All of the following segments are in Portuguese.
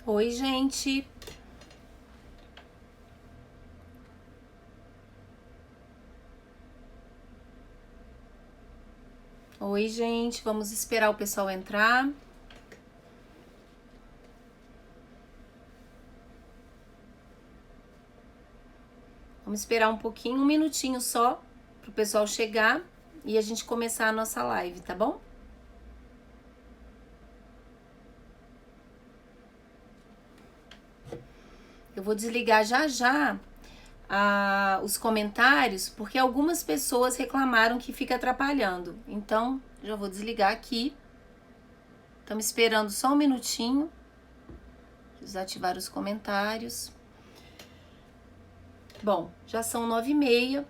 Oi, gente. Oi, gente. Vamos esperar o pessoal entrar. Vamos esperar um pouquinho, um minutinho só, pro pessoal chegar e a gente começar a nossa live, tá bom? Eu vou desligar já já os comentários, porque algumas pessoas reclamaram que fica atrapalhando. Então, já vou desligar aqui. Estamos esperando só um minutinho. Desativar os comentários. Bom, já são 9h30.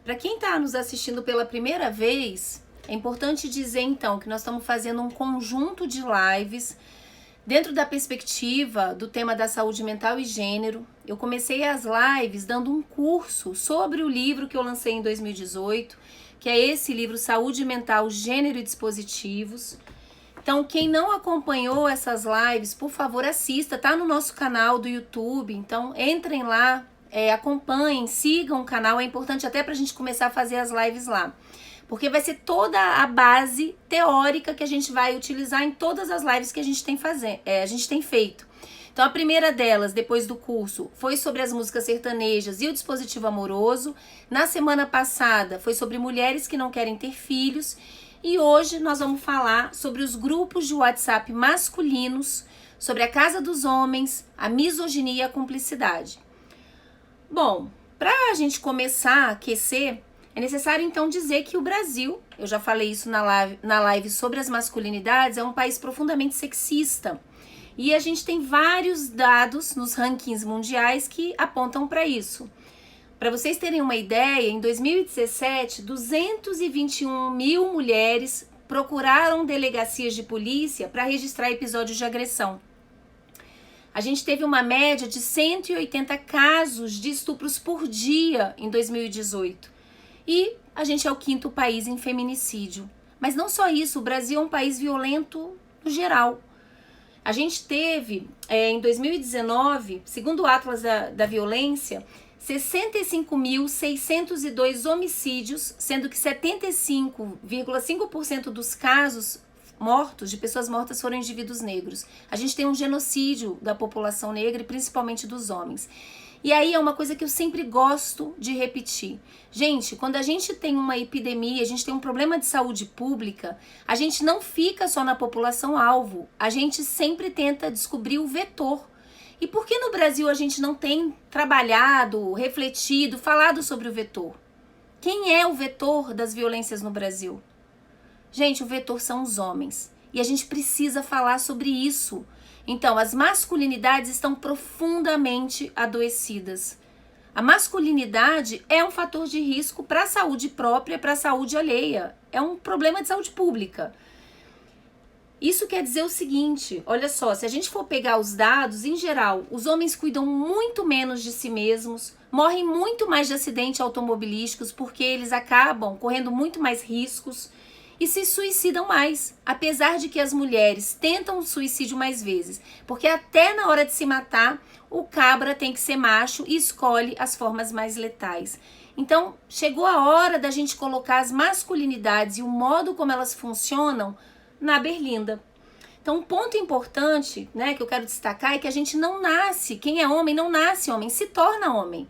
Para quem está nos assistindo pela primeira vez, é importante dizer então que nós estamos fazendo um conjunto de lives dentro da perspectiva do tema da saúde mental e gênero. Eu comecei as lives dando um curso sobre o livro que eu lancei em 2018, que é esse livro Saúde Mental, Gênero e Dispositivos. Então, quem não acompanhou essas lives, por favor, assista, tá no nosso canal do YouTube. Então, entrem lá, acompanhem, sigam o canal, é importante até pra gente começar a fazer as lives lá. Porque vai ser toda a base teórica que a gente vai utilizar em todas as lives que a gente tem feito. Então, a primeira delas, depois do curso, foi sobre as músicas sertanejas e o dispositivo amoroso. Na semana passada, foi sobre mulheres que não querem ter filhos. E hoje nós vamos falar sobre os grupos de WhatsApp masculinos, sobre a casa dos homens, a misoginia e a cumplicidade. Bom, para a gente começar a aquecer, é necessário então dizer que o Brasil, eu já falei isso na live sobre as masculinidades, é um país profundamente sexista. E a gente tem vários dados nos rankings mundiais que apontam para isso. Para vocês terem uma ideia, em 2017, 221 mil mulheres procuraram delegacias de polícia para registrar episódios de agressão. A gente teve uma média de 180 casos de estupros por dia em 2018. E a gente é o 5º país em feminicídio. Mas não só isso, o Brasil é um país violento no geral. A gente teve, em 2019, segundo o Atlas da Violência, 65.602 homicídios, sendo que 75,5% dos casos de pessoas mortas, foram indivíduos negros. A gente tem um genocídio da população negra e principalmente dos homens. E aí é uma coisa que eu sempre gosto de repetir. Gente, quando a gente tem uma epidemia, a gente tem um problema de saúde pública, a gente não fica só na população alvo, a gente sempre tenta descobrir o vetor. E por que no Brasil a gente não tem trabalhado, refletido, falado sobre o vetor? Quem é o vetor das violências no Brasil? Gente, o vetor são os homens. E a gente precisa falar sobre isso. Então, as masculinidades estão profundamente adoecidas. A masculinidade é um fator de risco para a saúde própria, para a saúde alheia. É um problema de saúde pública. Isso quer dizer o seguinte, olha só, se a gente for pegar os dados, em geral, os homens cuidam muito menos de si mesmos, morrem muito mais de acidentes automobilísticos porque eles acabam correndo muito mais riscos e se suicidam mais, apesar de que as mulheres tentam o suicídio mais vezes, porque até na hora de se matar, o cabra tem que ser macho e escolhe as formas mais letais. Então, chegou a hora da gente colocar as masculinidades e o modo como elas funcionam na berlinda. Então, um ponto importante, né, que eu quero destacar é que a gente não nasce, quem é homem não nasce homem, se torna homem.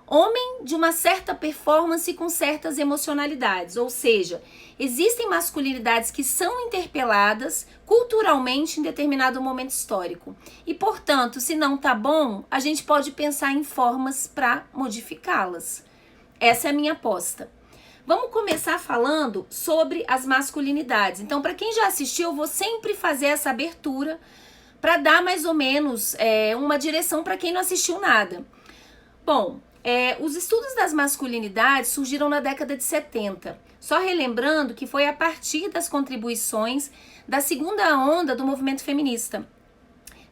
Homem de uma certa performance com certas emocionalidades, ou seja, existem masculinidades que são interpeladas culturalmente em determinado momento histórico. E, portanto, se não tá bom, a gente pode pensar em formas para modificá-las. Essa é a minha aposta. Vamos começar falando sobre as masculinidades. Então, para quem já assistiu, eu vou sempre fazer essa abertura para dar mais ou menos uma direção para quem não assistiu nada. Bom, os estudos das masculinidades surgiram na década de 70. Só relembrando que foi a partir das contribuições da segunda onda do movimento feminista.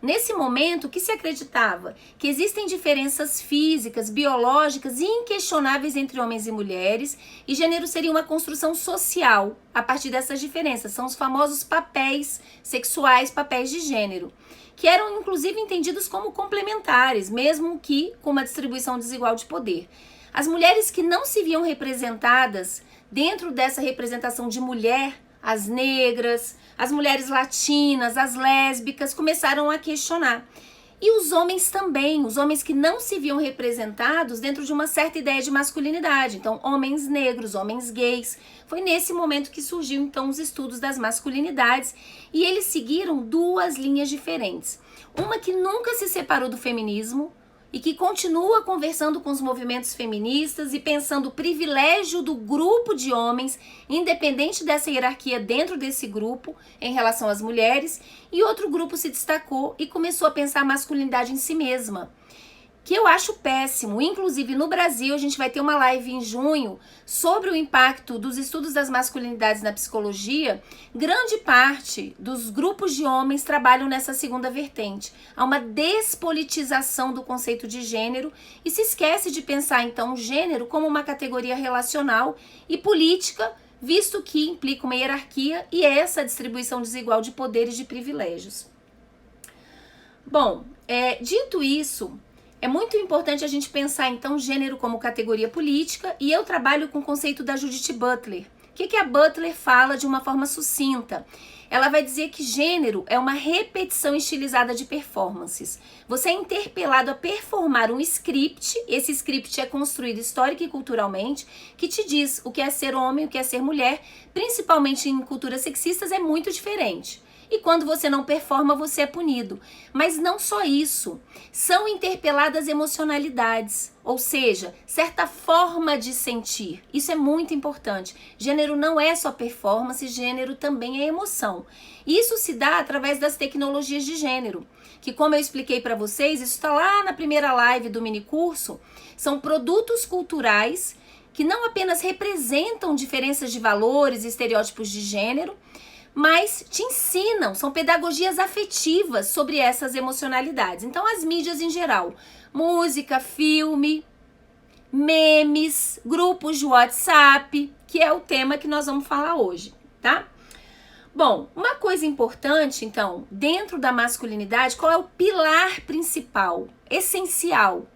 Nesse momento, o que se acreditava? Que existem diferenças físicas, biológicas e inquestionáveis entre homens e mulheres, e gênero seria uma construção social a partir dessas diferenças. São os famosos papéis sexuais, papéis de gênero, que eram inclusive entendidos como complementares, mesmo que com uma distribuição desigual de poder. As mulheres que não se viam representadas dentro dessa representação de mulher, as negras, as mulheres latinas, as lésbicas, começaram a questionar. E os homens também, os homens que não se viam representados dentro de uma certa ideia de masculinidade. Então, homens negros, homens gays. Foi nesse momento que surgiu, então, os estudos das masculinidades. E eles seguiram duas linhas diferentes. Uma que nunca se separou do feminismo e que continua conversando com os movimentos feministas e pensando o privilégio do grupo de homens, independente dessa hierarquia dentro desse grupo, em relação às mulheres, e outro grupo se destacou e começou a pensar a masculinidade em si mesma, que eu acho péssimo. Inclusive no Brasil a gente vai ter uma live em junho sobre o impacto dos estudos das masculinidades na psicologia. Grande parte dos grupos de homens trabalham nessa segunda vertente. Há uma despolitização do conceito de gênero e se esquece de pensar então o gênero como uma categoria relacional e política, visto que implica uma hierarquia e essa distribuição desigual de poderes e de privilégios. Bom, dito isso, é muito importante a gente pensar, então, gênero como categoria política, e eu trabalho com o conceito da Judith Butler. O que a Butler fala de uma forma sucinta? Ela vai dizer que gênero é uma repetição estilizada de performances. Você é interpelado a performar um script, esse script é construído histórica e culturalmente, que te diz o que é ser homem, o que é ser mulher, principalmente em culturas sexistas, é muito diferente. E quando você não performa, você é punido. Mas não só isso. São interpeladas emocionalidades, ou seja, certa forma de sentir. Isso é muito importante. Gênero não é só performance, gênero também é emoção. Isso se dá através das tecnologias de gênero, que, como eu expliquei para vocês, isso está lá na primeira live do minicurso, são produtos culturais que não apenas representam diferenças de valores e estereótipos de gênero, mas te ensinam, são pedagogias afetivas sobre essas emocionalidades. Então, as mídias em geral, música, filme, memes, grupos de WhatsApp, que é o tema que nós vamos falar hoje, tá? Bom, uma coisa importante, então, dentro da masculinidade, qual é o pilar principal, essencial?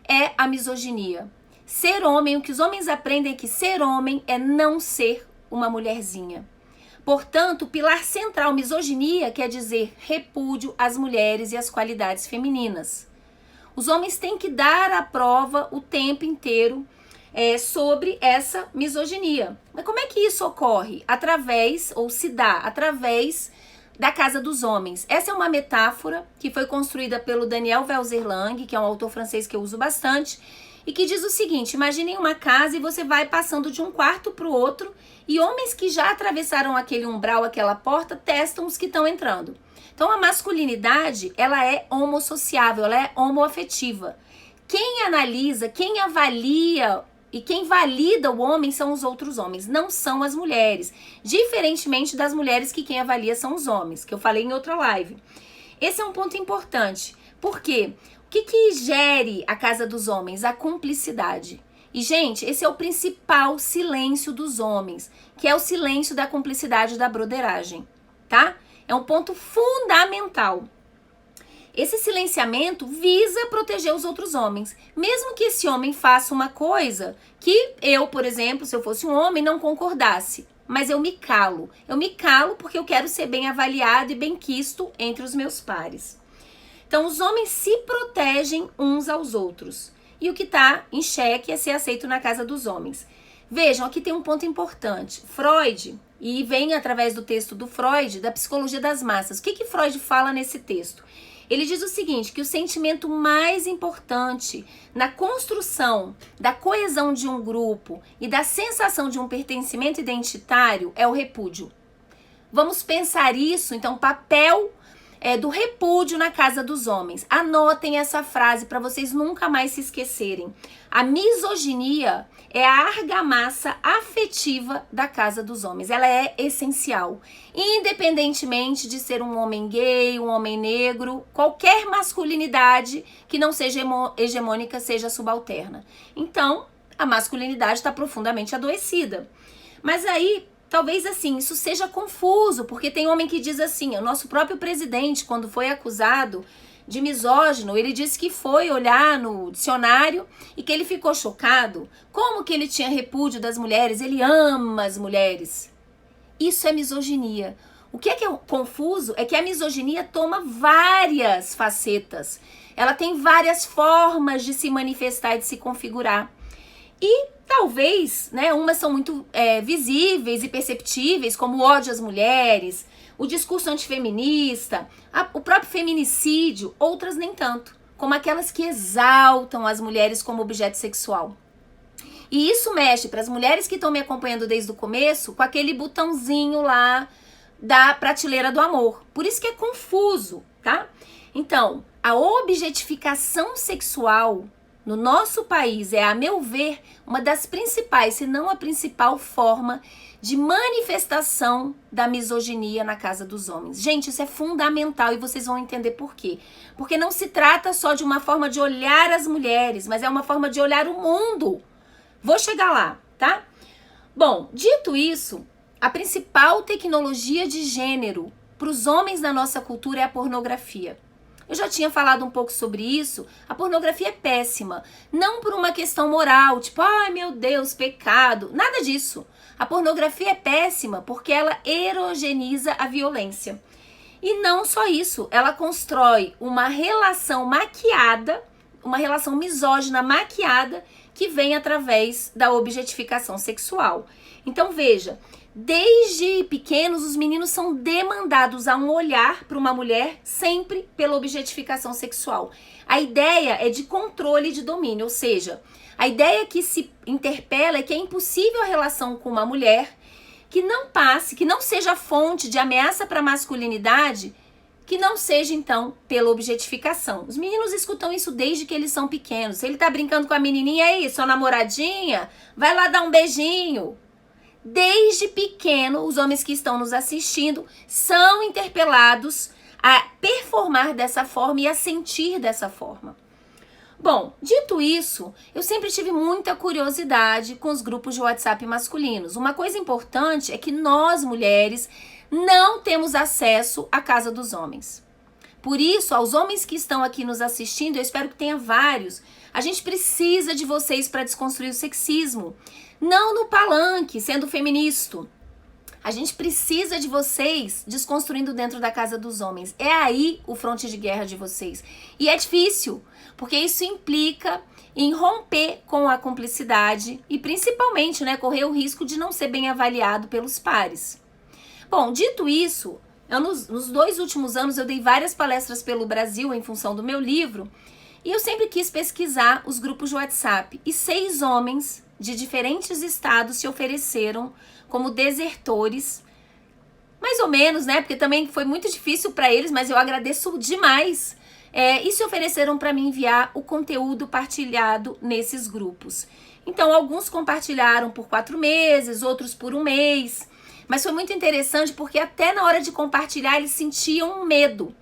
É a misoginia. Ser homem, o que os homens aprendem é que ser homem é não ser uma mulherzinha. Portanto, o pilar central, misoginia, quer dizer repúdio às mulheres e às qualidades femininas. Os homens têm que dar a prova o tempo inteiro sobre essa misoginia. Mas como é que isso ocorre? Através, ou se dá, através da casa dos homens. Essa é uma metáfora que foi construída pelo Daniel Velzer-Lang, que é um autor francês que eu uso bastante, e que diz o seguinte: imaginem uma casa e você vai passando de um quarto para o outro e homens que já atravessaram aquele umbral, aquela porta, testam os que estão entrando. Então a masculinidade, ela é homossociável, ela é homoafetiva. Quem analisa, quem avalia e quem valida o homem são os outros homens, não são as mulheres. Diferentemente das mulheres que quem avalia são os homens, que eu falei em outra live. Esse é um ponto importante. Por quê? O que gere a casa dos homens? A cumplicidade. E, gente, esse é o principal silêncio dos homens, que é o silêncio da cumplicidade da broderagem, tá? É um ponto fundamental. Esse silenciamento visa proteger os outros homens. Mesmo que esse homem faça uma coisa que eu, por exemplo, se eu fosse um homem, não concordasse. Mas eu me calo. Eu me calo porque eu quero ser bem avaliado e bem quisto entre os meus pares. Então, os homens se protegem uns aos outros. E o que está em xeque é ser aceito na casa dos homens. Vejam, aqui tem um ponto importante. Freud, e vem através do texto do Freud, da psicologia das massas. O que Freud fala nesse texto? Ele diz o seguinte, que o sentimento mais importante na construção da coesão de um grupo e da sensação de um pertencimento identitário é o repúdio. Vamos pensar isso, então, papel do repúdio na casa dos homens. Anotem essa frase para vocês nunca mais se esquecerem. A misoginia é a argamassa afetiva da casa dos homens. Ela é essencial. Independentemente de ser um homem gay, um homem negro, qualquer masculinidade que não seja hegemônica, seja subalterna. Então, a masculinidade está profundamente adoecida. Mas aí, talvez assim, isso seja confuso, porque tem homem que diz assim, o nosso próprio presidente, quando foi acusado de misógino, ele disse que foi olhar no dicionário e que ele ficou chocado. Como que ele tinha repúdio das mulheres? Ele ama as mulheres. Isso é misoginia. O que é confuso é que a misoginia toma várias facetas. Ela tem várias formas de se manifestar e de se configurar. E talvez, né, umas são muito visíveis e perceptíveis, como o ódio às mulheres, o discurso antifeminista, o próprio feminicídio, outras nem tanto, como aquelas que exaltam as mulheres como objeto sexual. E isso mexe para as mulheres que estão me acompanhando desde o começo com aquele botãozinho lá da prateleira do amor. Por isso que é confuso, tá? Então, a objetificação sexual no nosso país é, a meu ver, uma das principais, se não a principal forma de manifestação da misoginia na casa dos homens. Gente, isso é fundamental e vocês vão entender por quê. Porque não se trata só de uma forma de olhar as mulheres, mas é uma forma de olhar o mundo. Vou chegar lá, tá? Bom, dito isso, a principal tecnologia de gênero para os homens na nossa cultura é a pornografia. Eu já tinha falado um pouco sobre isso. A pornografia é péssima. Não por uma questão moral, tipo, ai meu Deus, pecado. Nada disso. A pornografia é péssima porque ela erogeniza a violência. E não só isso, ela constrói uma relação maquiada, uma relação misógina maquiada que vem através da objetificação sexual. Então veja, desde pequenos os meninos são demandados a um olhar para uma mulher sempre pela objetificação sexual. A ideia é de controle e de domínio, ou seja, a ideia que se interpela é que é impossível a relação com uma mulher que não passe, que não seja fonte de ameaça para a masculinidade, que não seja, então, pela objetificação. Os meninos escutam isso desde que eles são pequenos. Se ele tá brincando com a menininha aí, sua namoradinha, vai lá dar um beijinho. Desde pequeno, os homens que estão nos assistindo são interpelados a performar dessa forma e a sentir dessa forma. Bom, dito isso, eu sempre tive muita curiosidade com os grupos de WhatsApp masculinos. Uma coisa importante é que nós, mulheres, não temos acesso à casa dos homens. Por isso, aos homens que estão aqui nos assistindo, eu espero que tenha vários, a gente precisa de vocês para desconstruir o sexismo. Não no palanque, sendo feminista. A gente precisa de vocês desconstruindo dentro da casa dos homens. É aí o fronte de guerra de vocês. E é difícil, porque isso implica em romper com a cumplicidade e principalmente, né, correr o risco de não ser bem avaliado pelos pares. Bom, dito isso, nos 2 últimos anos eu dei várias palestras pelo Brasil em função do meu livro e eu sempre quis pesquisar os grupos de WhatsApp e 6 homens de diferentes estados se ofereceram como desertores, mais ou menos, né? Porque também foi muito difícil para eles, mas eu agradeço demais. E se ofereceram para me enviar o conteúdo partilhado nesses grupos. Então, alguns compartilharam por 4 meses, outros por 1 mês. Mas foi muito interessante porque até na hora de compartilhar eles sentiam um medo.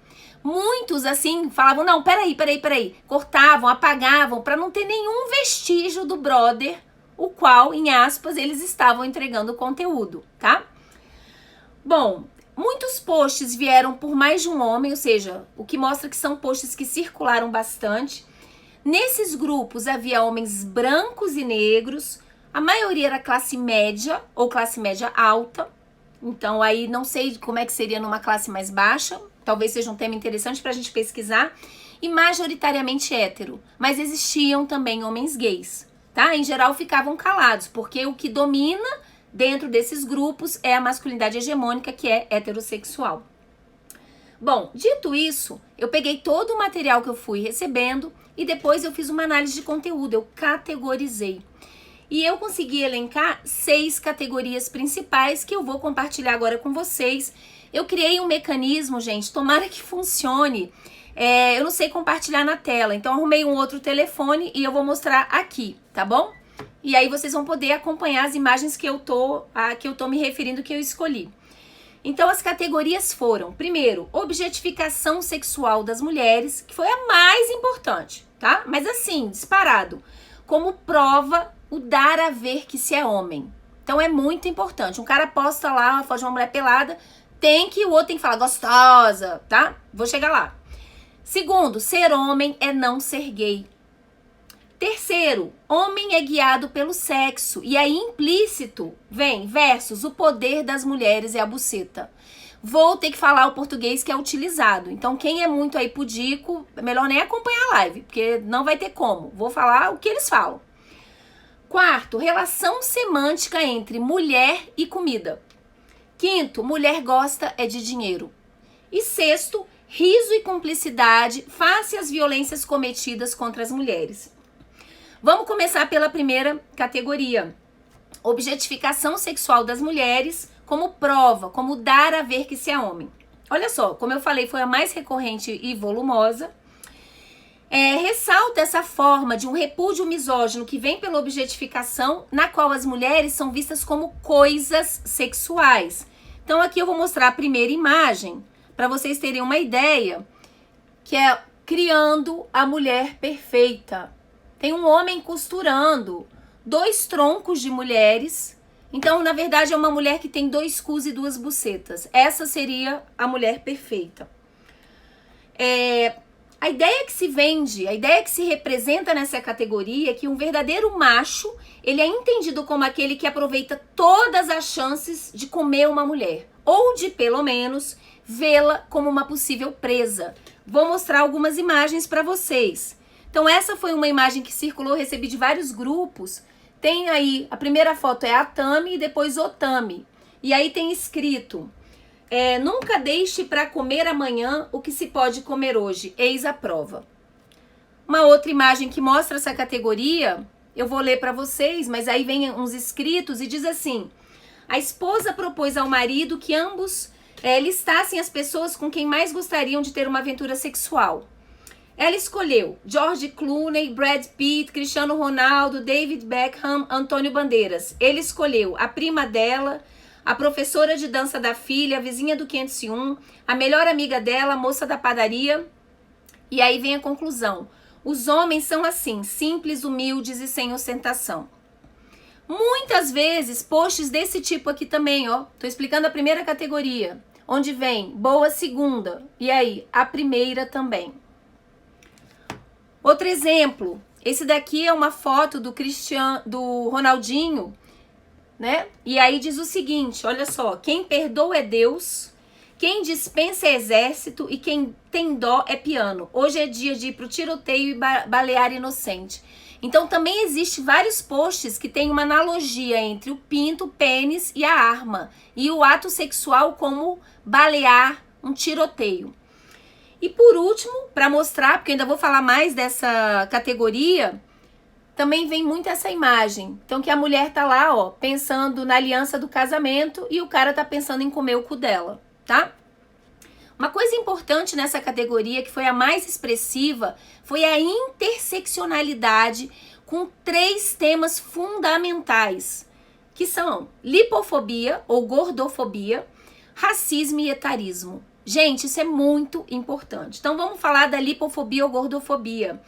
Muitos, assim, falavam, não, peraí. Cortavam, apagavam, para não ter nenhum vestígio do brother, o qual, em aspas, eles estavam entregando o conteúdo, tá? Bom, muitos posts vieram por mais de um homem, ou seja, o que mostra que são posts que circularam bastante. Nesses grupos havia homens brancos e negros, a maioria era classe média ou classe média alta. Então aí não sei como é que seria numa classe mais baixa, talvez seja um tema interessante para a gente pesquisar. E majoritariamente hétero, mas existiam também homens gays, tá? Em geral ficavam calados, porque o que domina dentro desses grupos é a masculinidade hegemônica, que é heterossexual. Bom, dito isso, eu peguei todo o material que eu fui recebendo e depois eu fiz uma análise de conteúdo, eu categorizei. E eu consegui elencar 6 categorias principais que eu vou compartilhar agora com vocês, Eu criei um mecanismo, gente, tomara que funcione. Eu não sei compartilhar na tela, então arrumei um outro telefone e eu vou mostrar aqui, tá bom? E aí vocês vão poder acompanhar as imagens que eu tô me referindo, que eu escolhi. Então as categorias foram, primeiro, objetificação sexual das mulheres, que foi a mais importante, tá? Mas assim, disparado, como prova o dar a ver que se é homem. Então é muito importante. Um cara posta lá uma foto de uma mulher pelada, o outro tem que falar gostosa, tá? Vou chegar lá. Segundo, ser homem é não ser gay. Terceiro, homem é guiado pelo sexo. E aí implícito vem versus o poder das mulheres é a buceta. Vou ter que falar o português que é utilizado. Então quem é muito aí pudico, é melhor nem acompanhar a live, porque não vai ter como. Vou falar o que eles falam. Quarto, relação semântica entre mulher e comida. Quinto, mulher gosta é de dinheiro. E sexto, riso e cumplicidade face às violências cometidas contra as mulheres. Vamos começar pela primeira categoria. Objetificação sexual das mulheres como prova, como dar a ver que se é homem. Olha só, como eu falei, foi a mais recorrente e volumosa. Ressalta essa forma de um repúdio misógino que vem pela objetificação, na qual as mulheres são vistas como coisas sexuais. Então aqui eu vou mostrar a primeira imagem, para vocês terem uma ideia, que é criando a mulher perfeita. Tem um homem costurando 2 troncos de mulheres. Então, na verdade, é uma mulher que tem 2 cus e 2 bucetas. Essa seria a mulher perfeita. A ideia que se vende, a ideia que se representa nessa categoria é que um verdadeiro macho, ele é entendido como aquele que aproveita todas as chances de comer uma mulher. Ou de, pelo menos, vê-la como uma possível presa. Vou mostrar algumas imagens para vocês. Então essa foi uma imagem que circulou, recebi de vários grupos. Tem aí, a primeira foto é a Tami e depois o Tami. E aí tem escrito, nunca deixe para comer amanhã o que se pode comer hoje, eis a prova. Uma outra imagem que mostra essa categoria, eu vou ler para vocês, mas aí vem uns escritos e diz assim, a esposa propôs ao marido que ambos listassem as pessoas com quem mais gostariam de ter uma aventura sexual. Ela escolheu George Clooney, Brad Pitt, Cristiano Ronaldo, David Beckham, Antônio Bandeiras. Ele escolheu a prima dela, a professora de dança da filha, a vizinha do 501, a melhor amiga dela, a moça da padaria. E aí vem a conclusão. Os homens são assim, simples, humildes e sem ostentação. Muitas vezes, posts desse tipo aqui também, ó. Tô explicando a primeira categoria, onde vem boa segunda. E aí, a primeira também. Outro exemplo, esse daqui é uma foto do Ronaldinho, né? E aí diz o seguinte, olha só, quem perdoa é Deus, quem dispensa é exército e quem tem dó é piano. Hoje é dia de ir pro tiroteio e balear inocente. Então também existe vários posts que tem uma analogia entre o pinto, o pênis e a arma. E o ato sexual como balear um tiroteio. E por último, para mostrar, porque eu ainda vou falar mais dessa categoria, também vem muito essa imagem. Então que a mulher tá lá, ó, pensando na aliança do casamento e o cara tá pensando em comer o cu dela, tá? Uma coisa importante nessa categoria, que foi a mais expressiva, foi a interseccionalidade com 3 temas fundamentais, que são lipofobia ou gordofobia, racismo e etarismo. Gente, isso é muito importante. Então vamos falar da lipofobia ou gordofobia.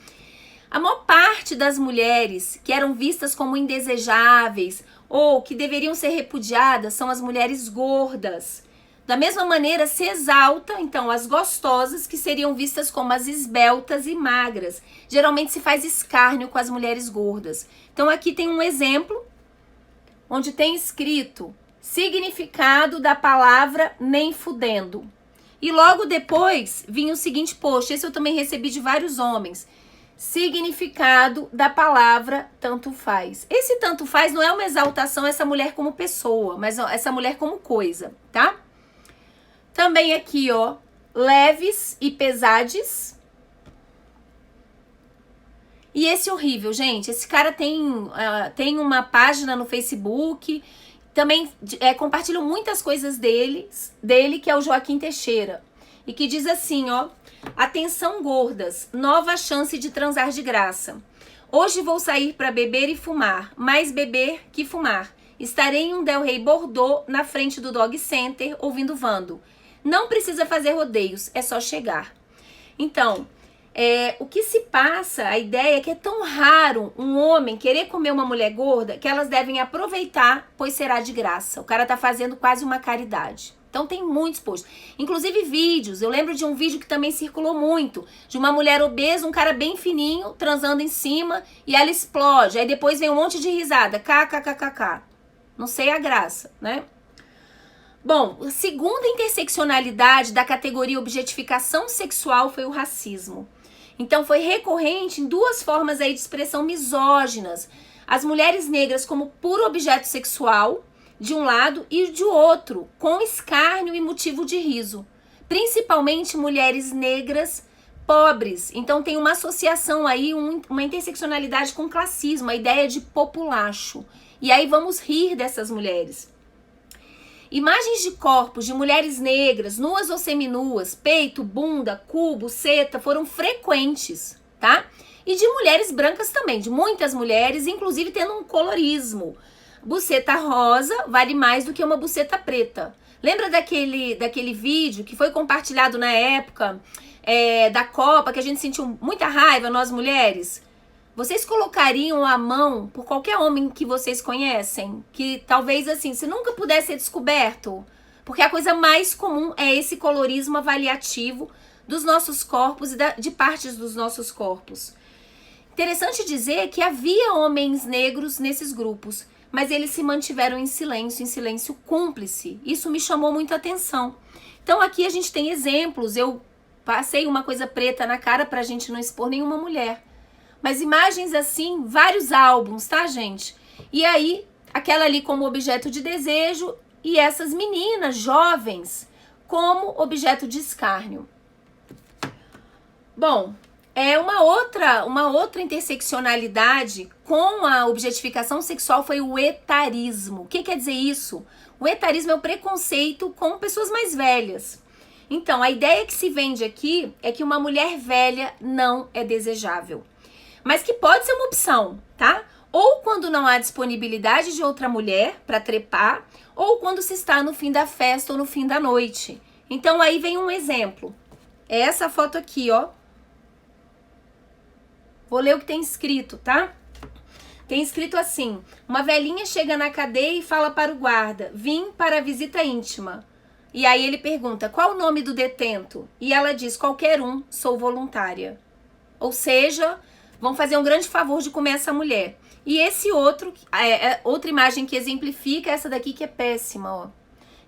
A maior parte das mulheres que eram vistas como indesejáveis ou que deveriam ser repudiadas são as mulheres gordas. Da mesma maneira, se exalta, então, as gostosas, que seriam vistas como as esbeltas e magras. Geralmente se faz escárnio com as mulheres gordas. Então aqui tem um exemplo, onde tem escrito significado da palavra nem fudendo. E logo depois vinha o seguinte post, esse eu também recebi de vários homens. Significado da palavra tanto faz. Esse tanto faz não é uma exaltação essa mulher como pessoa, mas essa mulher como coisa, tá? Também aqui, ó, leves e pesades. E esse horrível, gente. Esse cara tem uma página no Facebook também compartilho muitas coisas dele, que é o Joaquim Teixeira. E que diz assim, ó: atenção gordas, nova chance de transar de graça. Hoje vou sair para beber e fumar, mais beber que fumar. Estarei em um Del Rey Bordeaux, na frente do Dog Center, ouvindo Vando. Não precisa fazer rodeios, é só chegar. Então, o que se passa, a ideia é que é tão raro um homem querer comer uma mulher gorda que elas devem aproveitar, pois será de graça. O cara tá fazendo quase uma caridade. Então tem muitos posts, inclusive vídeos. Eu lembro de um vídeo que também circulou muito, de uma mulher obesa, um cara bem fininho, transando em cima, e ela explode. Aí depois vem um monte de risada, kkkk. Não sei a graça, né? Bom, a segunda interseccionalidade da categoria objetificação sexual foi o racismo. Então foi recorrente em duas formas aí de expressão misóginas. As mulheres negras como puro objeto sexual, de um lado, e de outro, com escárnio e motivo de riso. Principalmente mulheres negras pobres. Então tem uma associação aí, uma interseccionalidade com classismo, a ideia de populacho. E aí vamos rir dessas mulheres. Imagens de corpos de mulheres negras, nuas ou seminuas, peito, bunda, cubo, seta, foram frequentes, tá? E de mulheres brancas também, de muitas mulheres, inclusive tendo um colorismo. Buceta rosa vale mais do que uma buceta preta. Lembra daquele vídeo que foi compartilhado na época da Copa, que a gente sentiu muita raiva, nós mulheres? Vocês colocariam a mão por qualquer homem que vocês conhecem? Que talvez assim, se nunca pudesse ser descoberto? Porque a coisa mais comum é esse colorismo avaliativo dos nossos corpos e de partes dos nossos corpos. Interessante dizer que havia homens negros nesses grupos, mas eles se mantiveram em silêncio cúmplice. Isso me chamou muito a atenção. Então aqui a gente tem exemplos. Eu passei uma coisa preta na cara pra gente não expor nenhuma mulher. Mas imagens assim, vários álbuns, tá, gente? E aí, aquela ali como objeto de desejo e essas meninas jovens como objeto de escárnio. Bom, uma outra interseccionalidade com a objetificação sexual foi o etarismo. O que quer dizer isso? O etarismo é o preconceito com pessoas mais velhas. Então, a ideia que se vende aqui é que uma mulher velha não é desejável. Mas que pode ser uma opção, tá? Ou quando não há disponibilidade de outra mulher para trepar, ou quando se está no fim da festa ou no fim da noite. Então aí vem um exemplo. É essa foto aqui, ó. Vou ler o que tem escrito, tá? Tem escrito assim: uma velhinha chega na cadeia e fala para o guarda: vim para a visita íntima. E aí ele pergunta: qual o nome do detento? E ela diz: qualquer um, sou voluntária. Ou seja, vão fazer um grande favor de comer essa mulher. E esse outro, outra imagem que exemplifica essa daqui que é péssima, ó.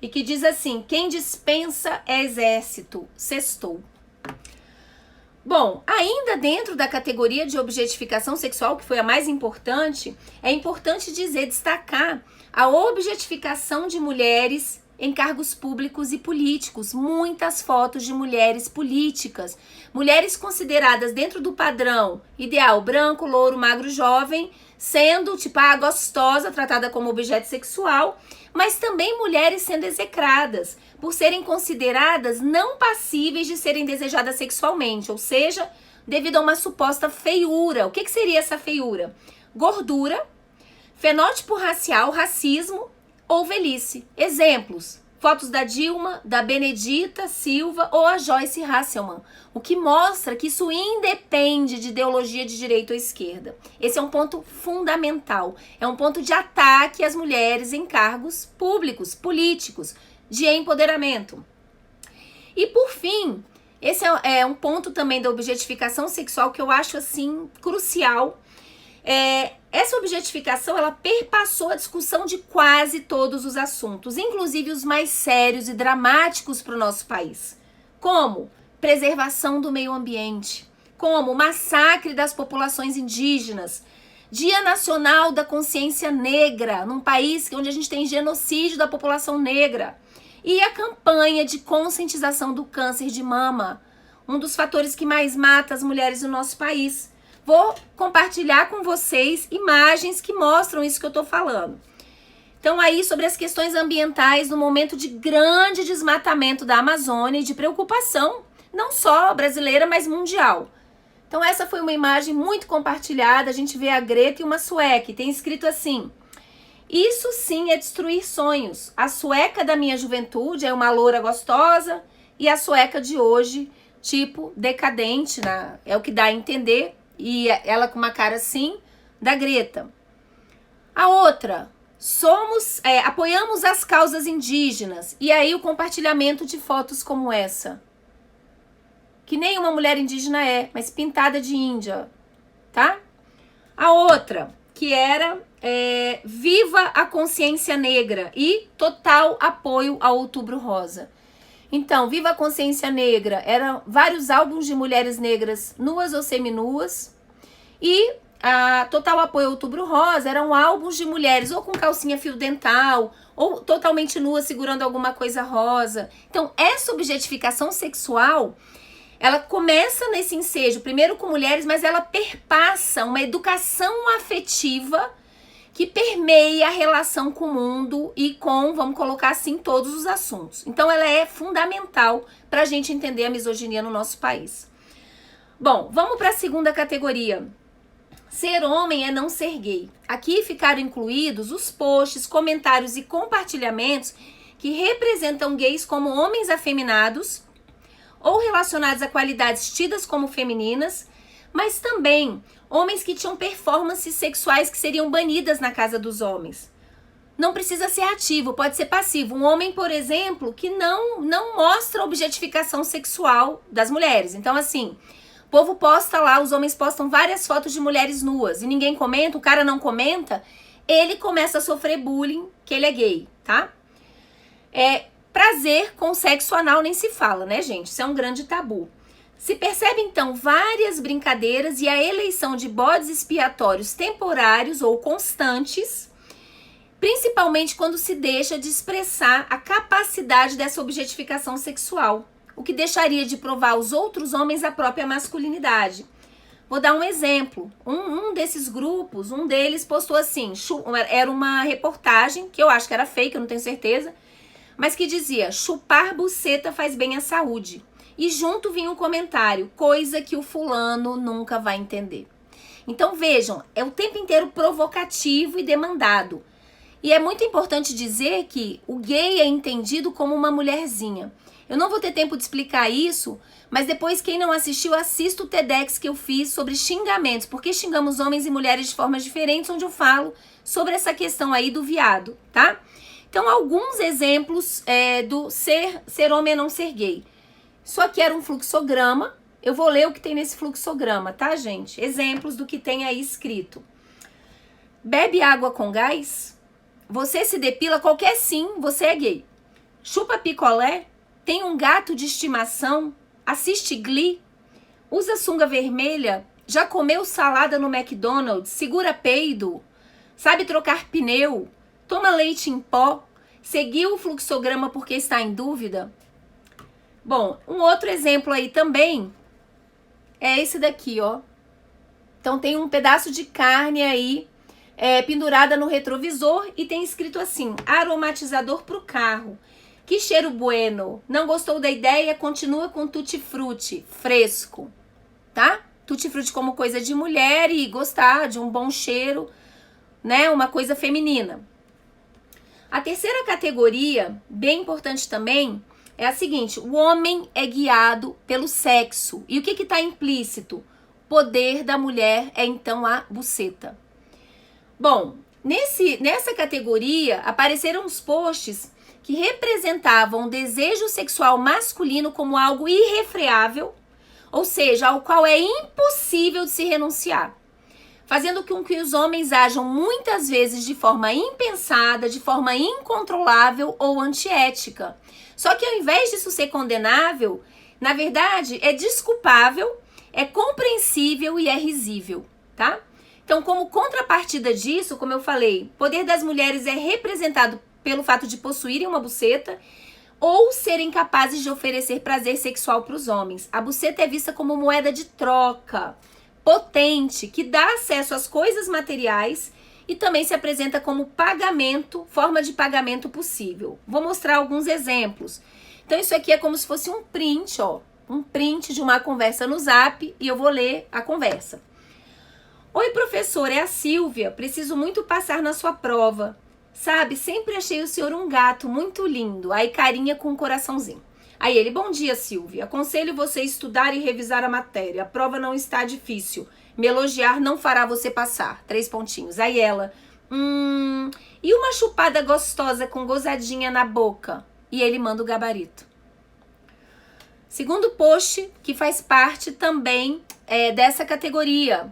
E que diz assim: quem dispensa é exército, sextou. Bom, ainda dentro da categoria de objetificação sexual, que foi a mais importante, é importante destacar a objetificação de mulheres em cargos públicos e políticos. Muitas fotos de mulheres políticas, mulheres consideradas dentro do padrão ideal branco, louro, magro, jovem, sendo tipo a gostosa, tratada como objeto sexual, mas também mulheres sendo execradas por serem consideradas não passíveis de serem desejadas sexualmente, ou seja, devido a uma suposta feiura. O que seria essa feiura? Gordura, fenótipo racial, racismo ou velhice. Exemplos: fotos da Dilma, da Benedita Silva ou a Joyce Hasselman, o que mostra que isso independe de ideologia de direita ou esquerda. Esse é um ponto fundamental, é um ponto de ataque às mulheres em cargos públicos, políticos, de empoderamento. E por fim, esse é um ponto também da objetificação sexual que eu acho assim crucial. Essa objetificação, ela perpassou a discussão de quase todos os assuntos, inclusive os mais sérios e dramáticos para o nosso país, como preservação do meio ambiente, como massacre das populações indígenas, Dia Nacional da Consciência Negra, num país onde a gente tem genocídio da população negra, e a campanha de conscientização do câncer de mama, um dos fatores que mais mata as mulheres no nosso país. Vou compartilhar com vocês imagens que mostram isso que eu tô falando. Então aí sobre as questões ambientais no momento de grande desmatamento da Amazônia e de preocupação, não só brasileira, mas mundial. Então essa foi uma imagem muito compartilhada, a gente vê a Greta e uma sueca, e tem escrito assim: isso sim é destruir sonhos. A sueca da minha juventude é uma loura gostosa e a sueca de hoje, tipo, decadente, né? É o que dá a entender, e ela com uma cara assim, da Greta. A outra, apoiamos as causas indígenas, e aí o compartilhamento de fotos como essa. Que nem uma mulher indígena é, mas pintada de índia, tá? A outra, que era Viva a Consciência Negra e total apoio ao Outubro Rosa. Então, Viva a Consciência Negra eram vários álbuns de mulheres negras nuas ou seminuas, e a total apoio ao Outubro Rosa eram álbuns de mulheres ou com calcinha fio dental ou totalmente nuas segurando alguma coisa rosa. Então, essa objetificação sexual, ela começa nesse ensejo, primeiro com mulheres, mas ela perpassa uma educação afetiva que permeia a relação com o mundo e com, vamos colocar assim, todos os assuntos. Então ela é fundamental para a gente entender a misoginia no nosso país. Bom, vamos para a segunda categoria. Ser homem é não ser gay. Aqui ficaram incluídos os posts, comentários e compartilhamentos que representam gays como homens afeminados ou relacionados a qualidades tidas como femininas, mas também homens que tinham performances sexuais que seriam banidas na casa dos homens. Não precisa ser ativo, pode ser passivo. Um homem, por exemplo, que não mostra a objetificação sexual das mulheres. Então, assim, o povo posta lá, os homens postam várias fotos de mulheres nuas e ninguém comenta, o cara não comenta, ele começa a sofrer bullying, que ele é gay, tá? Prazer com sexo anal nem se fala, né, gente? Isso é um grande tabu. Se percebe, então, várias brincadeiras e a eleição de bodes expiatórios temporários ou constantes, principalmente quando se deixa de expressar a capacidade dessa objetificação sexual, o que deixaria de provar aos outros homens a própria masculinidade. Vou dar um exemplo. Um desses grupos, um deles postou assim, era uma reportagem, que eu acho que era fake, eu não tenho certeza, mas que dizia: chupar buceta faz bem à saúde. E junto vinha um comentário: coisa que o fulano nunca vai entender. Então vejam, é o tempo inteiro provocativo e demandado. E é muito importante dizer que o gay é entendido como uma mulherzinha. Eu não vou ter tempo de explicar isso, mas depois, quem não assistiu, assista o TEDx que eu fiz sobre xingamentos, porque xingamos homens e mulheres de formas diferentes, onde eu falo sobre essa questão aí do viado, tá? Então, alguns exemplos do ser homem é não ser gay. Isso aqui era um fluxograma. Eu vou ler o que tem nesse fluxograma, tá, gente? Exemplos do que tem aí escrito. Bebe água com gás? Você se depila? Qualquer sim, você é gay. Chupa picolé? Tem um gato de estimação? Assiste Glee? Usa sunga vermelha? Já comeu salada no McDonald's? Segura peido? Sabe trocar pneu? Toma leite em pó? Seguiu o fluxograma porque está em dúvida? Bom, um outro exemplo aí também é esse daqui, ó. Então tem um pedaço de carne aí pendurada no retrovisor e tem escrito assim: aromatizador pro carro. Que cheiro bueno. Não gostou da ideia? Continua com tutti-frutti fresco, tá? Tutti-frutti como coisa de mulher e gostar de um bom cheiro, né? Uma coisa feminina. A terceira categoria, bem importante também, é a seguinte: o homem é guiado pelo sexo. E o que está implícito? O poder da mulher é então a buceta. Bom, nessa categoria apareceram os posts que representavam o desejo sexual masculino como algo irrefreável, ou seja, ao qual é impossível de se renunciar, fazendo com que os homens ajam muitas vezes de forma impensada, de forma incontrolável ou antiética. Só que ao invés disso ser condenável, na verdade é desculpável, é compreensível e é risível, tá? Então, como contrapartida disso, como eu falei, o poder das mulheres é representado pelo fato de possuírem uma buceta ou serem capazes de oferecer prazer sexual para os homens. A buceta é vista como moeda de troca, potente, que dá acesso às coisas materiais e também se apresenta como pagamento, forma de pagamento possível. Vou mostrar alguns exemplos. Então isso aqui é como se fosse um print, ó, um print de uma conversa no Zap e eu vou ler a conversa. Oi, professor, é a Silvia. Preciso muito passar na sua prova. Sabe, sempre achei o senhor um gato muito lindo. Aí carinha com um coraçãozinho. Aí ele, bom dia, Silvia. Aconselho você a estudar e revisar a matéria. A prova não está difícil. Me elogiar não fará você passar. 3 pontinhos. Aí ela, e uma chupada gostosa com gozadinha na boca? E ele manda o gabarito. Segundo post, que faz parte também dessa categoria.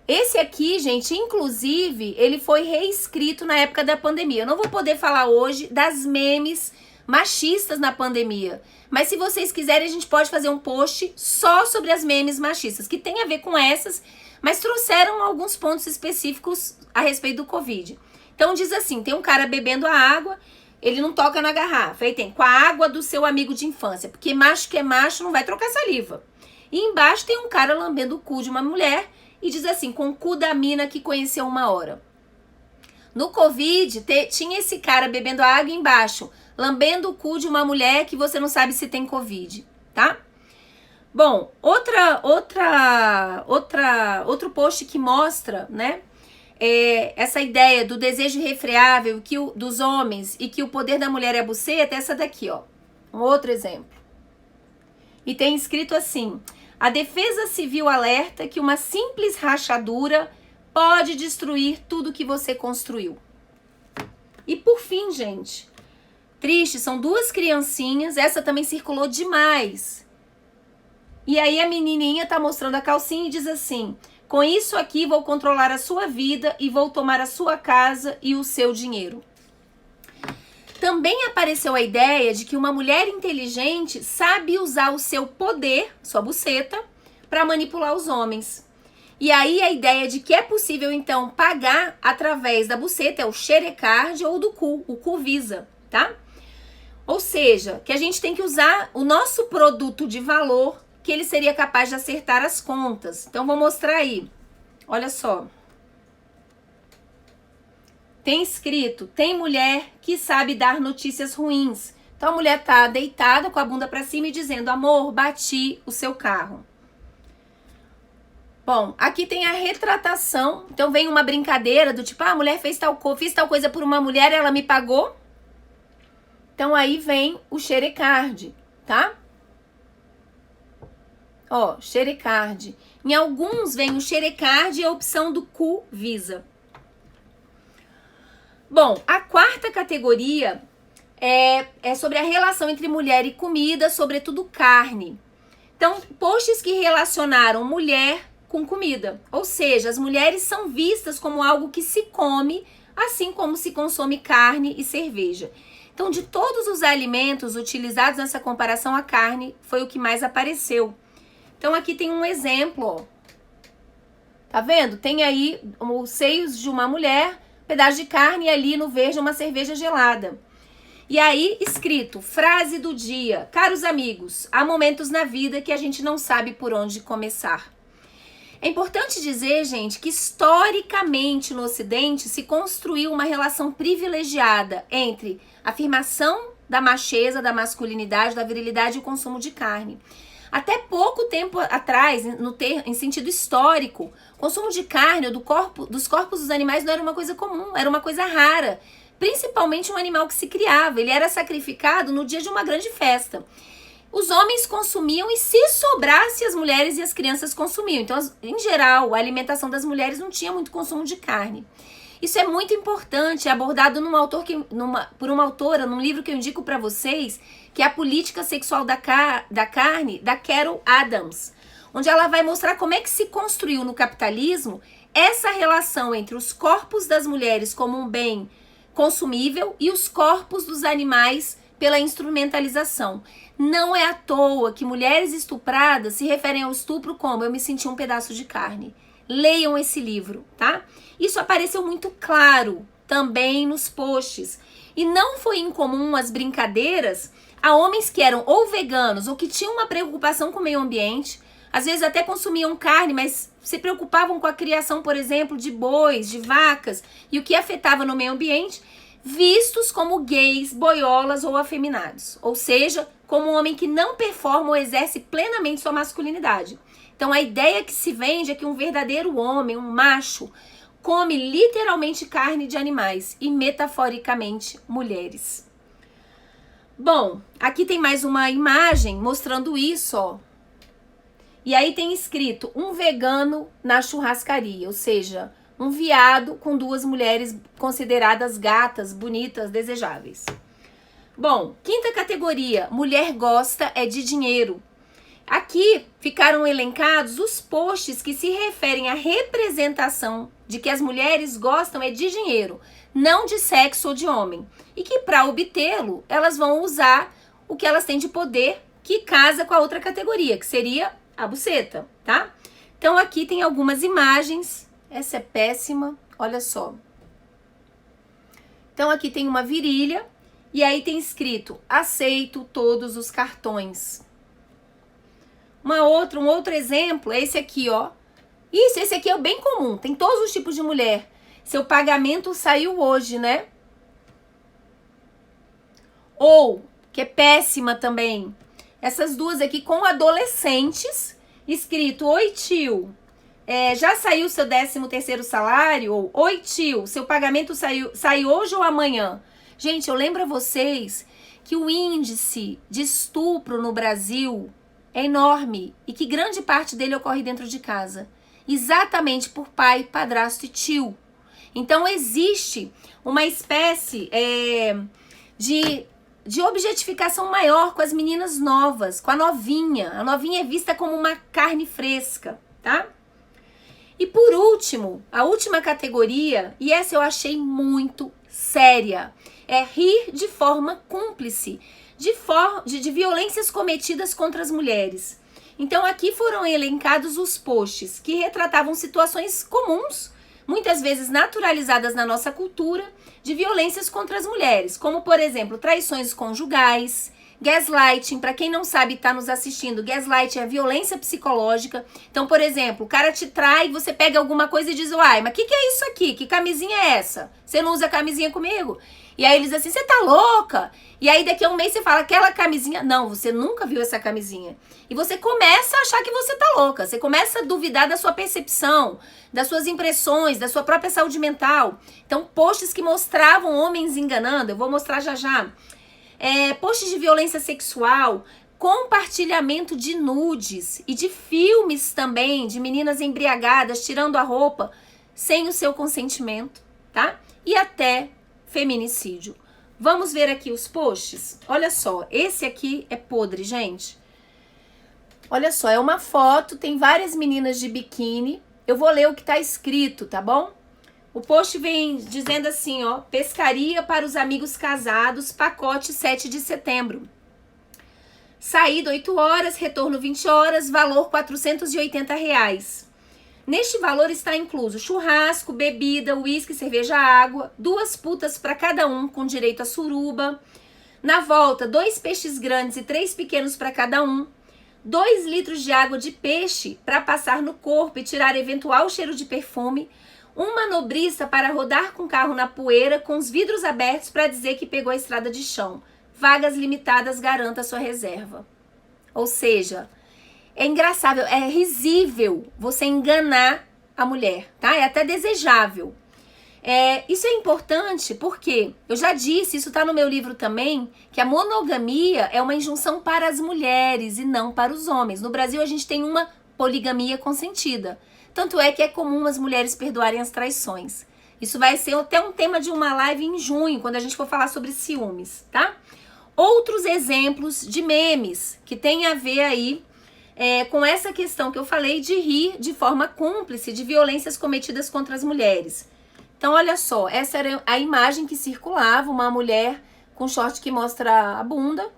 Esse aqui, gente, inclusive, ele foi reescrito na época da pandemia. Eu não vou poder falar hoje das memes machistas na pandemia. Mas se vocês quiserem, a gente pode fazer um post só sobre as memes machistas, que tem a ver com essas, mas trouxeram alguns pontos específicos a respeito do Covid. Então diz assim, tem um cara bebendo a água, ele não toca na garrafa. Aí tem, com a água do seu amigo de infância, porque macho que é macho não vai trocar saliva. E embaixo tem um cara lambendo o cu de uma mulher e diz assim, com o cu da mina que conheceu uma hora. No Covid, tinha esse cara bebendo água embaixo, lambendo o cu de uma mulher que você não sabe se tem Covid, tá? Bom, outro post que mostra, né, essa ideia do desejo irrefreável dos homens e que o poder da mulher é a buceta, essa daqui, ó, um outro exemplo. E tem escrito assim, a Defesa Civil alerta que uma simples rachadura pode destruir tudo que você construiu. E por fim, gente, triste, são 2 criancinhas, essa também circulou demais. E aí a menininha tá mostrando a calcinha e diz assim, com isso aqui vou controlar a sua vida e vou tomar a sua casa e o seu dinheiro. Também apareceu a ideia de que uma mulher inteligente sabe usar o seu poder, sua buceta, para manipular os homens. E aí a ideia de que é possível, então, pagar através da buceta é o xerecard ou do cu, o cu Visa, tá? Ou seja, que a gente tem que usar o nosso produto de valor, que ele seria capaz de acertar as contas. Então, vou mostrar aí. Olha só. Tem escrito, tem mulher que sabe dar notícias ruins. Então, a mulher tá deitada com a bunda pra cima e dizendo, amor, bati o seu carro. Bom, aqui tem a retratação. Então, vem uma brincadeira do tipo, a mulher fiz tal coisa por uma mulher, ela me pagou. Então, aí vem o xerecard, tá? Ó, xerecard. Em alguns vem o xerecard e a opção do cu Visa. Bom, a 4ª categoria é sobre a relação entre mulher e comida, sobretudo carne. Então, posts que relacionaram mulher com comida. Ou seja, as mulheres são vistas como algo que se come, assim como se consome carne e cerveja. Então, de todos os alimentos utilizados nessa comparação, a carne foi o que mais apareceu. Então, aqui tem um exemplo, ó. Tá vendo? Tem aí os seios de uma mulher, pedaço de carne e ali no verde uma cerveja gelada. E aí, escrito, frase do dia. Caros amigos, há momentos na vida que a gente não sabe por onde começar. É importante dizer, gente, que historicamente no Ocidente se construiu uma relação privilegiada entre a afirmação da macheza, da masculinidade, da virilidade e o consumo de carne. Até pouco tempo atrás, em sentido histórico, o consumo de carne ou dos corpos dos animais não era uma coisa comum, era uma coisa rara. Principalmente um animal que se criava, ele era sacrificado no dia de uma grande festa. Os homens consumiam e se sobrasse as mulheres e as crianças consumiam. Então, em geral, a alimentação das mulheres não tinha muito consumo de carne. Isso é muito importante, é abordado por uma autora, num livro que eu indico para vocês, que é A Política Sexual da Carne, da Carol Adams, onde ela vai mostrar como é que se construiu no capitalismo essa relação entre os corpos das mulheres como um bem consumível e os corpos dos animais pela instrumentalização. Não é à toa que mulheres estupradas se referem ao estupro como eu me senti um pedaço de carne. Leiam esse livro, tá? Isso apareceu muito claro também nos posts. E não foi incomum as brincadeiras a homens que eram ou veganos ou que tinham uma preocupação com o meio ambiente. às vezes até consumiam carne, mas se preocupavam com a criação, por exemplo, de bois, de vacas, e o que afetava no meio ambiente, vistos como gays, boiolas ou afeminados. Ou seja, como um homem que não performa ou exerce plenamente sua masculinidade. Então a ideia que se vende é que um verdadeiro homem, um macho, come literalmente carne de animais e metaforicamente mulheres. Bom, aqui tem mais uma imagem mostrando isso, ó. E aí tem escrito um vegano na churrascaria, ou seja, um viado com duas mulheres consideradas gatas, bonitas, desejáveis. Bom, quinta categoria, mulher gosta é de dinheiro. Aqui ficaram elencados os posts que se referem à representação de que as mulheres gostam é de dinheiro, não de sexo ou de homem. E que para obtê-lo, elas vão usar o que elas têm de poder, que casa com a outra categoria, que seria a buceta, tá? Então aqui tem algumas imagens. Essa é péssima, olha só. Então aqui tem uma virilha e aí tem escrito: aceito todos os cartões. Um outro exemplo é esse aqui, ó. Isso, esse aqui é o bem comum, tem todos os tipos de mulher. Seu pagamento saiu hoje, né? Ou, que é péssima também, essas duas aqui com adolescentes, escrito: oi tio, já saiu seu 13º salário? Ou, oi tio, seu pagamento sai hoje ou amanhã? Gente, eu lembro a vocês que o índice de estupro no Brasil é enorme e que grande parte dele ocorre dentro de casa, exatamente por pai, padrasto e tio. Então existe uma espécie de objetificação maior com as meninas novas, com a novinha. A novinha é vista como uma carne fresca, tá? E por último, a última categoria, e essa eu achei muito séria, é rir de forma cúmplice, de violências cometidas contra as mulheres. Então aqui foram elencados os posts que retratavam situações comuns, muitas vezes naturalizadas na nossa cultura, de violências contra as mulheres, como por exemplo, traições conjugais, gaslighting. Para quem não sabe, tá nos assistindo, gaslighting é violência psicológica. Então, por exemplo, o cara te trai, você pega alguma coisa e diz: uai, mas o que é isso aqui? Que camisinha é essa? Você não usa camisinha comigo? E aí eles assim: você tá louca? E aí daqui a um mês você fala: aquela camisinha, não, você nunca viu essa camisinha. E você começa a achar que você tá louca, você começa a duvidar da sua percepção, das suas impressões, da sua própria saúde mental. Então, posts que mostravam homens enganando, eu vou mostrar já já. Posts de violência sexual, compartilhamento de nudes e de filmes também, de meninas embriagadas, tirando a roupa, sem o seu consentimento, tá? E até feminicídio. Vamos ver aqui os posts? Olha só, esse aqui é podre, gente. Olha só, é uma foto, tem várias meninas de biquíni. Eu vou ler o que tá escrito, tá bom? O post vem dizendo assim, ó: pescaria para os amigos casados, pacote 7 de setembro. Saída 8 horas, retorno 20 horas, valor R$480. Neste valor está incluso churrasco, bebida, uísque, cerveja, água, 2 putas para cada um, com direito a suruba. Na volta, 2 peixes grandes e 3 pequenos para cada um. 2 litros de água de peixe para passar no corpo e tirar eventual cheiro de perfume. Uma nobrista para rodar com o carro na poeira com os vidros abertos para dizer que pegou a estrada de chão. Vagas limitadas, garanta sua reserva. Ou seja, é engraçado, é risível você enganar a mulher, tá? É até desejável. Isso é importante porque, eu já disse, isso tá no meu livro também, que a monogamia é uma injunção para as mulheres e não para os homens. No Brasil a gente tem uma poligamia consentida. Tanto é que é comum as mulheres perdoarem as traições. Isso vai ser até um tema de uma live em junho, quando a gente for falar sobre ciúmes, tá? Outros exemplos de memes que tem a ver aí com essa questão que eu falei de rir de forma cúmplice de violências cometidas contra as mulheres. Então, olha só, essa era a imagem que circulava, uma mulher com short que mostra a bunda.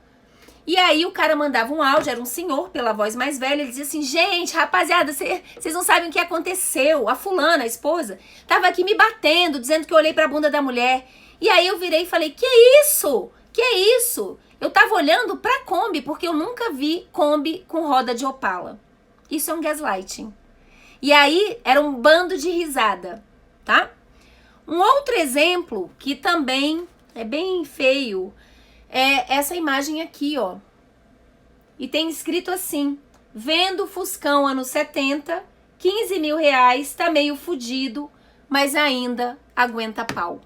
E aí o cara mandava um áudio, era um senhor, pela voz mais velha, ele dizia assim: gente, rapaziada, vocês não sabem o que aconteceu. A fulana, a esposa, tava aqui me batendo, dizendo que eu olhei pra bunda da mulher. E aí eu virei e falei: que isso? Que isso? Eu tava olhando pra Kombi, porque eu nunca vi Kombi com roda de Opala. Isso é um gaslighting. E aí era um bando de risada, tá? Um outro exemplo que também é bem feio é essa imagem aqui, ó. E tem escrito assim: vendo Fuscão anos 70, 15 mil reais, tá meio fudido, mas ainda aguenta pau.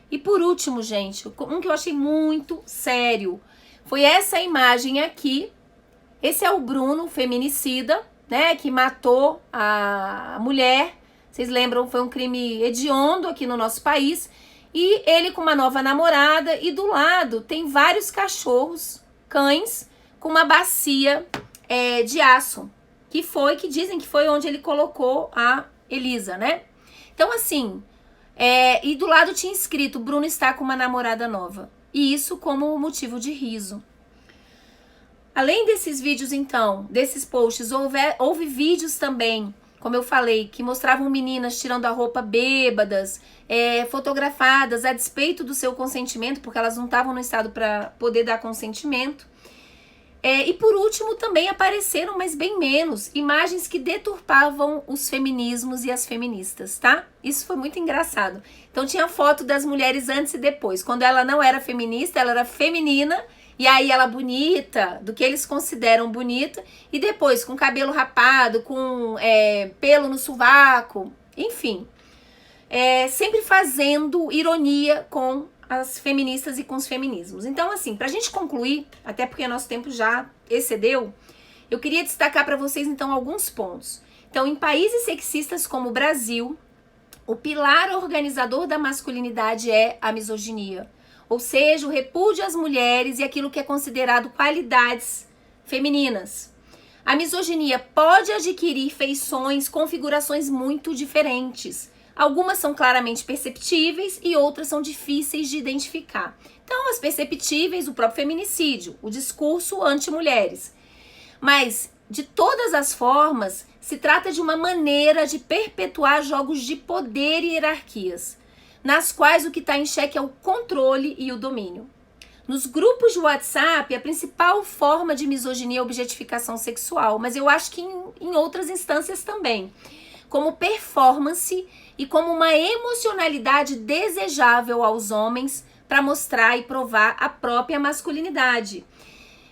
E por último, gente, um que eu achei muito sério foi essa imagem aqui. Esse é o Bruno, feminicida, né, que matou a mulher. Vocês lembram, foi um crime hediondo aqui no nosso país. E ele com uma nova namorada, e do lado tem vários cachorros, cães, com uma bacia de aço, que dizem que foi onde ele colocou a Elisa, né? Então, assim, e do lado tinha escrito: Bruno está com uma namorada nova. E isso como motivo de riso. Além desses vídeos, então, desses posts, houve vídeos também, como eu falei, que mostravam meninas tirando a roupa bêbadas, fotografadas a despeito do seu consentimento, porque elas não estavam no estado para poder dar consentimento. E por último também apareceram, mas bem menos, imagens que deturpavam os feminismos e as feministas, tá? Isso foi muito engraçado. Então tinha foto das mulheres antes e depois. Quando ela não era feminista, ela era feminina, e aí ela bonita, do que eles consideram bonita, e depois com cabelo rapado, com pelo no sovaco, enfim. Sempre fazendo ironia com as feministas e com os feminismos. Então, assim, pra gente concluir, até porque nosso tempo já excedeu, eu queria destacar para vocês, então, alguns pontos. Então, em países sexistas como o Brasil, o pilar organizador da masculinidade é a misoginia. Ou seja, o repúdio às mulheres e aquilo que é considerado qualidades femininas. A misoginia pode adquirir feições, configurações muito diferentes. Algumas são claramente perceptíveis e outras são difíceis de identificar. Então, as perceptíveis, o próprio feminicídio, o discurso anti-mulheres. Mas, de todas as formas, se trata de uma maneira de perpetuar jogos de poder e hierarquias, nas quais o que está em xeque é o controle e o domínio. Nos grupos de WhatsApp, a principal forma de misoginia é a objetificação sexual, mas eu acho que em outras instâncias também, como performance e como uma emocionalidade desejável aos homens para mostrar e provar a própria masculinidade.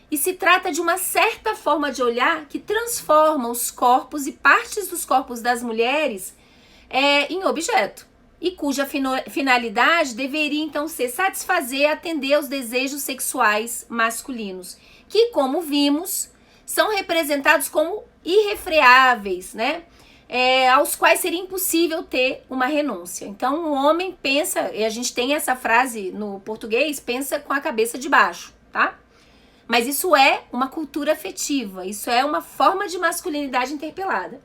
E se trata de uma certa forma de olhar que transforma os corpos e partes dos corpos das mulheres em objeto, e cuja finalidade deveria então ser satisfazer e atender aos desejos sexuais masculinos, que, como vimos, são representados como irrefreáveis, né? Aos quais seria impossível ter uma renúncia. Então, o homem pensa, e a gente tem essa frase no português, pensa com a cabeça de baixo, tá? Mas isso é uma cultura afetiva, isso é uma forma de masculinidade interpelada.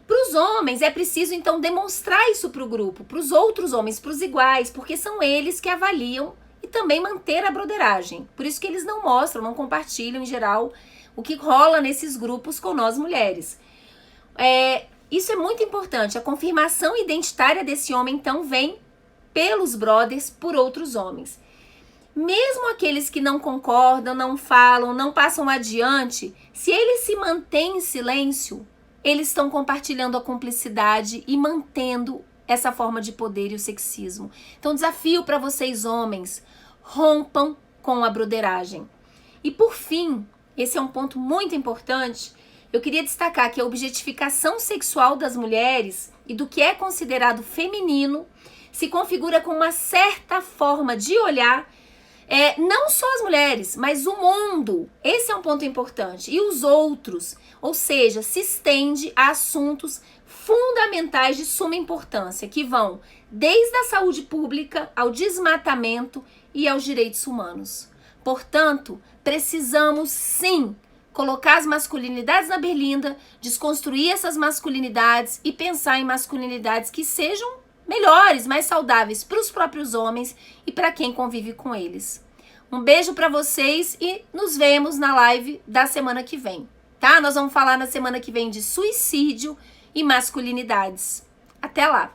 Para os homens, é preciso, então, demonstrar isso para o grupo, para os outros homens, para os iguais, porque são eles que avaliam e também manter a broderagem. Por isso que eles não mostram, não compartilham, em geral, o que rola nesses grupos com nós mulheres. Isso é muito importante. A confirmação identitária desse homem, então, vem pelos brothers, por outros homens. Mesmo aqueles que não concordam, não falam, não passam adiante, se eles se mantêm em silêncio, eles estão compartilhando a cumplicidade e mantendo essa forma de poder e o sexismo. Então, desafio para vocês, homens, rompam com a broderagem. E, por fim, esse é um ponto muito importante, eu queria destacar que a objetificação sexual das mulheres e do que é considerado feminino se configura com uma certa forma de olhar, não só as mulheres, mas o mundo. Esse é um ponto importante. E os outros, ou seja, se estende a assuntos fundamentais de suma importância, que vão desde a saúde pública ao desmatamento e aos direitos humanos. Portanto, precisamos sim colocar as masculinidades na berlinda, desconstruir essas masculinidades e pensar em masculinidades que sejam melhores, mais saudáveis para os próprios homens e para quem convive com eles. Um beijo para vocês e nos vemos na live da semana que vem, tá? Nós vamos falar na semana que vem de suicídio e masculinidades. Até lá!